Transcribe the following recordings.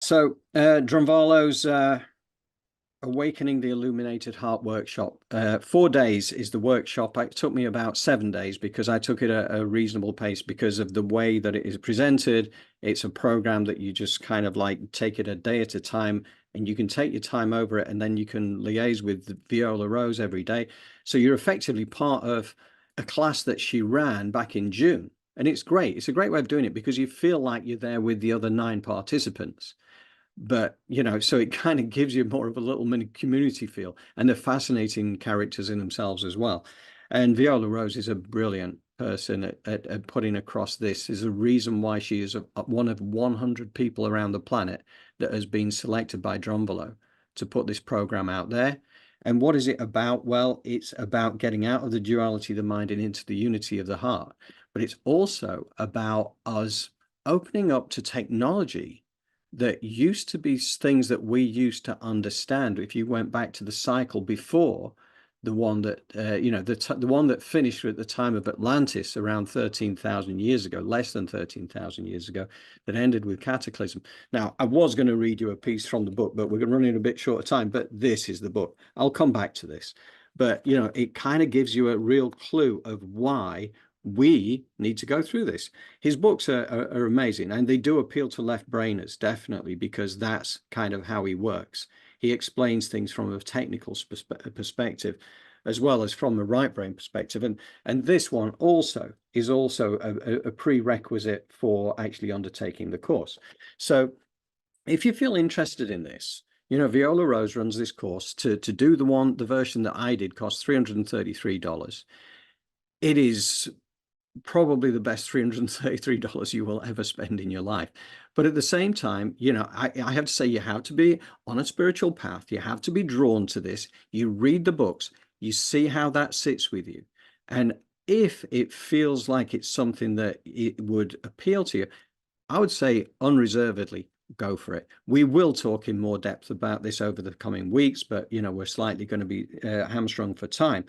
So, Drunvalo's Awakening the Illuminated Heart workshop. 4 days is the workshop. It took me about 7 days because I took it at a reasonable pace because of the way that it is presented. It's a program that you just kind of like take it a day at a time, and you can take your time over it, and then you can liaise with Viola Rose every day. So you're effectively part of a class that she ran back in June. And it's great. It's a great way of doing it because you feel like you're there with the other 9 participants. But, so it kind of gives you more of a little mini community feel. And they're fascinating characters in themselves as well. And Viola Rose is a brilliant person at putting across this. Is a reason why she is one of 100 people around the planet that has been selected by Drunvalo to put this program out there. And what is it about? Well, it's about getting out of the duality of the mind and into the unity of the heart. But it's also about us opening up to technology that used to be things that we used to understand. If you went back to the cycle before the one that, the one that finished at the time of Atlantis around 13,000 years ago, less than 13,000 years ago, that ended with cataclysm. Now, I was going to read you a piece from the book, but we're running a bit short of time, but this is the book. I'll come back to this. But, it kind of gives you a real clue of why we need to go through this. His books are amazing, and they do appeal to left brainers, definitely, because that's kind of how he works. He explains things from a technical perspective as well as from a right brain perspective, and this one also is also a prerequisite for actually undertaking the course. So if you feel interested in this, Viola Rose runs this course. To do the version that I did cost $333. It is probably the best $333 you will ever spend in your life. But at the same time, I have to say, you have to be on a spiritual path. You have to be drawn to this. You read the books, you see how that sits with you. And if it feels like it's something that it would appeal to you, I would say unreservedly go for it. We will talk in more depth about this over the coming weeks, but we're slightly going to be hamstrung for time.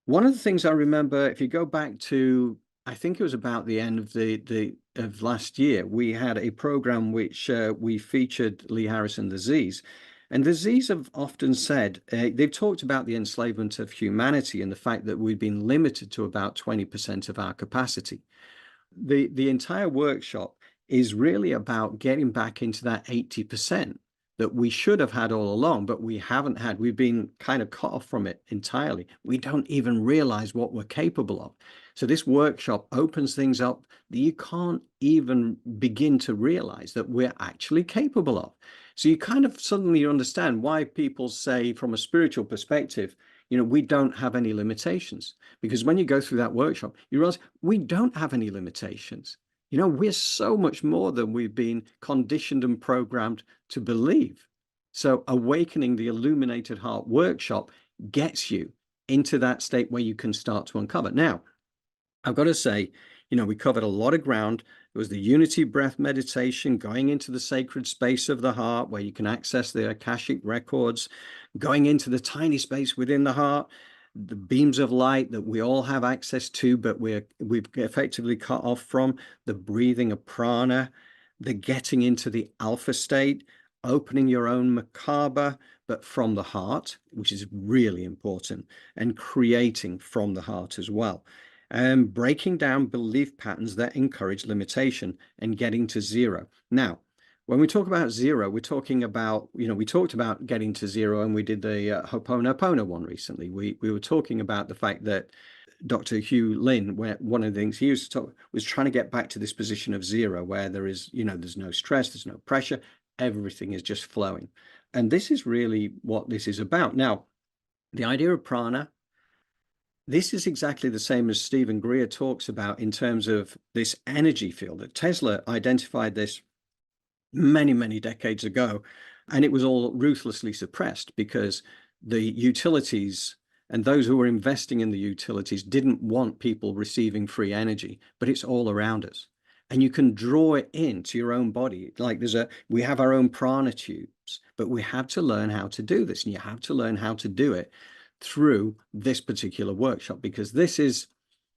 One of the things I remember, if you go back to, I think it was about the end of last year, we had a program which we featured Lee Harrison, the Z's. And the Z's have often said, they've talked about the enslavement of humanity and the fact that we've been limited to about 20% of our capacity. The entire workshop is really about getting back into that 80% that we should have had all along, but we haven't had. We've been kind of cut off from it entirely. We don't even realize what we're capable of. So this workshop opens things up that you can't even begin to realize that we're actually capable of. So you kind of suddenly understand why people say from a spiritual perspective, we don't have any limitations. Because when you go through that workshop, you realize we don't have any limitations. We're so much more than we've been conditioned and programmed to believe. So Awakening the Illuminated Heart workshop gets you into that state where you can start to uncover. Now, I've got to say, we covered a lot of ground. It was the unity breath meditation, going into the sacred space of the heart where you can access the Akashic records, going into the tiny space within the heart, the beams of light that we all have access to, but we've effectively cut off from, the breathing of prana, the getting into the alpha state, opening your own macabre, but from the heart, which is really important, and creating from the heart as well. And breaking down belief patterns that encourage limitation and getting to zero. Now, when we talk about zero, we're talking about, we talked about getting to zero, and we did the Ho'oponopono one recently. We were talking about the fact that Dr. Hugh Lin, where one of the things he used to talk was trying to get back to this position of zero, where there is, there's no stress, there's no pressure, everything is just flowing. And this is really what this is about. Now, the idea of prana, this is exactly the same as Stephen Greer talks about in terms of this energy field. That Tesla identified this many, many decades ago, and it was all ruthlessly suppressed because the utilities and those who were investing in the utilities didn't want people receiving free energy, but it's all around us. And you can draw it into your own body. Like we have our own prana tubes, but we have to learn how to do this, and you have to learn how to do it through this particular workshop, because this is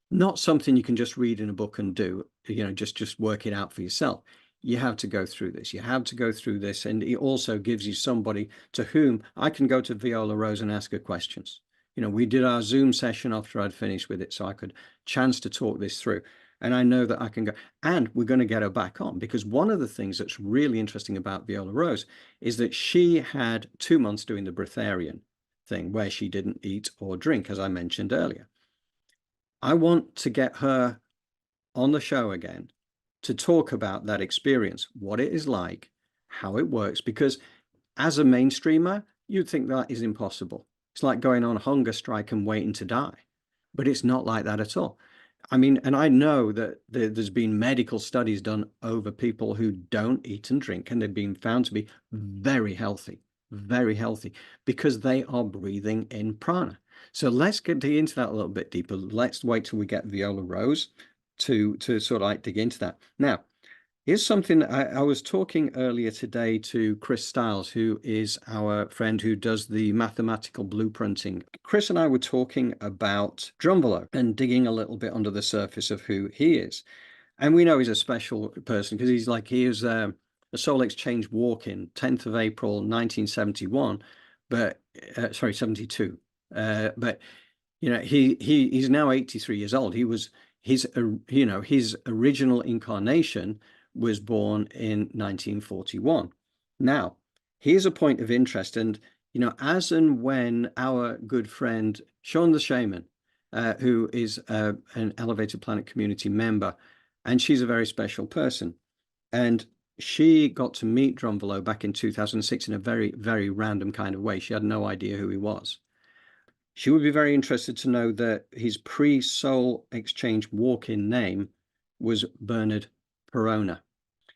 not something you can just read in a book and do, just work it out for yourself. you have to go through this. You have to go through this. And it also gives you somebody to whom I can go to Viola Rose and ask her questions. You know, we did our Zoom session after I'd finished with it, so I could chance to talk this through. And I know that I can go, and we're going to get her back on, because one of the things that's really interesting about Viola Rose is that she had 2 months doing the breatharian thing where she didn't eat or drink, as I mentioned earlier. I want to get her on the show again to talk about that experience, what it is like, how it works, because as a mainstreamer, you'd think that is impossible. It's like going on hunger strike and waiting to die, but it's not like that at all. I mean, and I know that there's been medical studies done over people who don't eat and drink, and they've been found to be very healthy, because they are breathing in prana. So let's get into that a little bit deeper. Let's wait till we get Viola Rose to sort of like dig into that. Now, here's something I was talking earlier today to Chris Stiles, who is our friend who does the mathematical blueprinting. Chris and I were talking about Drunvalo and digging a little bit under the surface of who he is. And we know he's a special person because he was a soul exchange walk-in, 10th of April, 1971, but sorry, 72. But you know, he's now 83 years old. He was his original incarnation was born in 1941. Now, here's a point of interest, and you know, as and when our good friend Sean the Shaman, who is an Elevated Planet community member, and she's a very special person, and she got to meet Drunvalo back in 2006 in a very, very random kind of way. She had no idea who he was. She would be very interested to know that his pre-soul exchange walk-in name was Bernard Perona.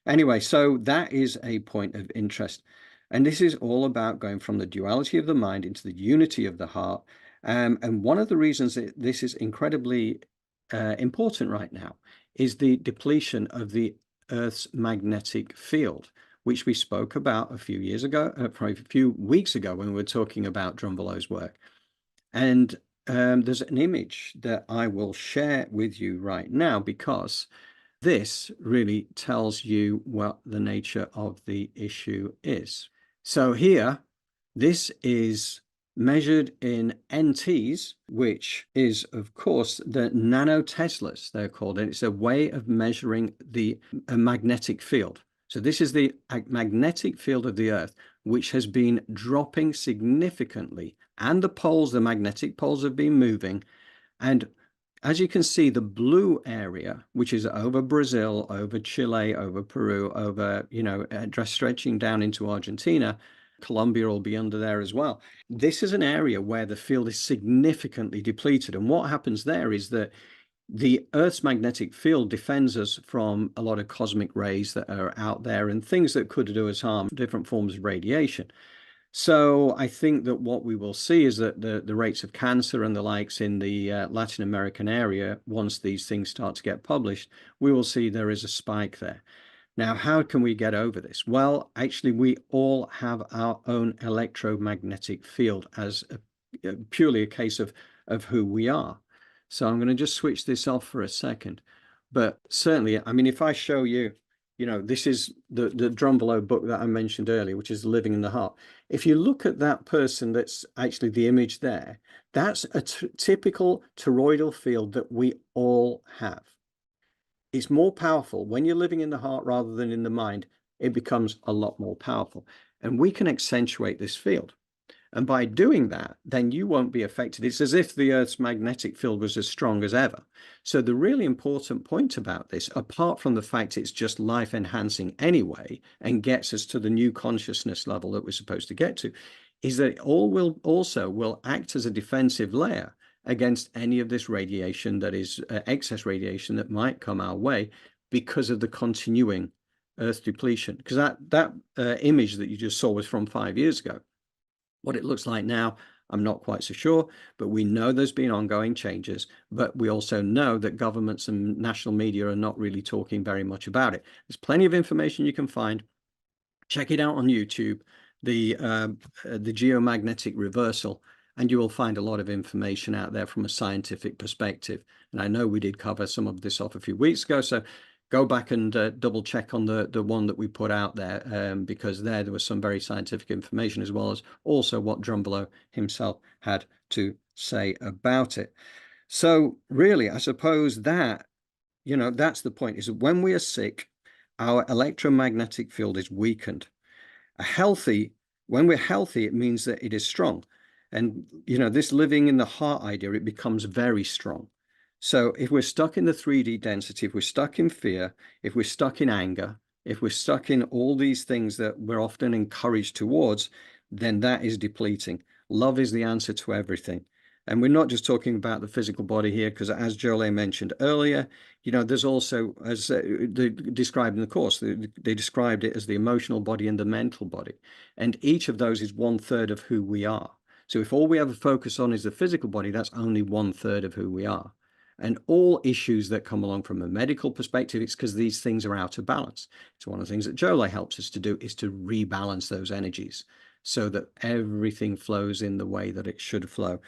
Anyway, so that is a point of interest. And this is all about going from the duality of the mind into the unity of the heart. And one of the reasons that this is incredibly important right now is the depletion of the Earth's magnetic field, which we spoke about a few years ago, probably a few weeks ago when we were talking about Drunvalo's work. And there's an image that I will share with you right now, because this really tells you what the nature of the issue is. So here, this is measured in NTs, which is, of course, the nanoteslas, they're called. And it's a way of measuring the magnetic field. So this is the magnetic field of the Earth, which has been dropping significantly. And the poles, the magnetic poles, have been moving. And as you can see, the blue area, which is over Brazil, over Chile, over Peru, over, you know, stretching down into Argentina, Colombia will be under there as well. This is an area where the field is significantly depleted. And what happens there is that the Earth's magnetic field defends us from a lot of cosmic rays that are out there and things that could do us harm, different forms of radiation. So I think that what we will see is that the rates of cancer and the likes in the Latin American area, once these things start to get published, we will see there is a spike there. Now, how can we get over this? Well, actually, we all have our own electromagnetic field as purely a case of who we are. So I'm going to just switch this off for a second. But certainly, I mean, if I show you, you know, this is the Drunvalo book that I mentioned earlier, which is Living in the Heart. If you look at that person, that's actually the image there, that's a typical toroidal field that we all have. It's more powerful when you're living in the heart rather than in the mind. It becomes a lot more powerful, and we can accentuate this field. And by doing that, then you won't be affected. It's as if the Earth's magnetic field was as strong as ever. So the really important point about this, apart from the fact it's just life enhancing anyway, and gets us to the new consciousness level that we're supposed to get to, is that it will act as a defensive layer against any of this radiation that is excess radiation that might come our way because of the continuing Earth depletion. Because that image that you just saw was from 5 years ago. What it looks like now, I'm not quite so sure, but we know there's been ongoing changes, but we also know that governments and national media are not really talking very much about it. There's plenty of information you can find. Check it out on YouTube, the geomagnetic reversal, and you will find a lot of information out there from a scientific perspective. And I know we did cover some of this off a few weeks ago, so go back and double check on the one that we put out there, because there was some very scientific information, as well as also what Drunvalo himself had to say about it. So really, I suppose that, that's the point, is that when we are sick, our electromagnetic field is weakened. When we're healthy, it means that it is strong. And, this living in the heart idea, it becomes very strong. So if we're stuck in the 3D density, if we're stuck in fear, if we're stuck in anger, if we're stuck in all these things that we're often encouraged towards, then that is depleting. Love is the answer to everything. And we're not just talking about the physical body here, because as Jolie mentioned earlier, there's also, as they described in the course, they described it as the emotional body and the mental body. And each of those is 1/3 of who we are. So if all we ever focus on is the physical body, that's only 1/3 of who we are. And all issues that come along from a medical perspective, it's because these things are out of balance. It's one of the things that Jolie helps us to do, is to rebalance those energies so that everything flows in the way that it should flow.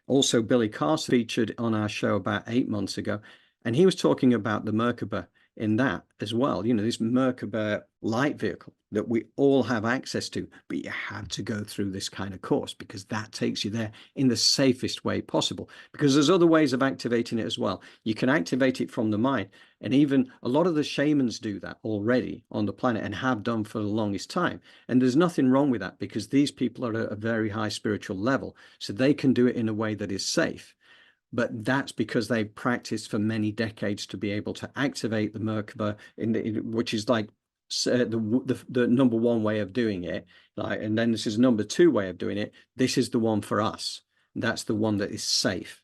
Also, Billy Carson featured on our show about 8 months ago, and he was talking about the Merkaba in that as well. This Merkaba light vehicle that we all have access to, but you have to go through this kind of course, because that takes you there in the safest way possible. Because there's other ways of activating it as well. You can activate it from the mind, and even a lot of the shamans do that already on the planet, and have done for the longest time. And there's nothing wrong with that, because these people are at a very high spiritual level, so they can do it in a way that is safe. But that's because they've practiced for many decades to be able to activate the Merkaba, which is like the number one way of doing it. And then this is number two way of doing it. This is the one for us. That's the one that is safe.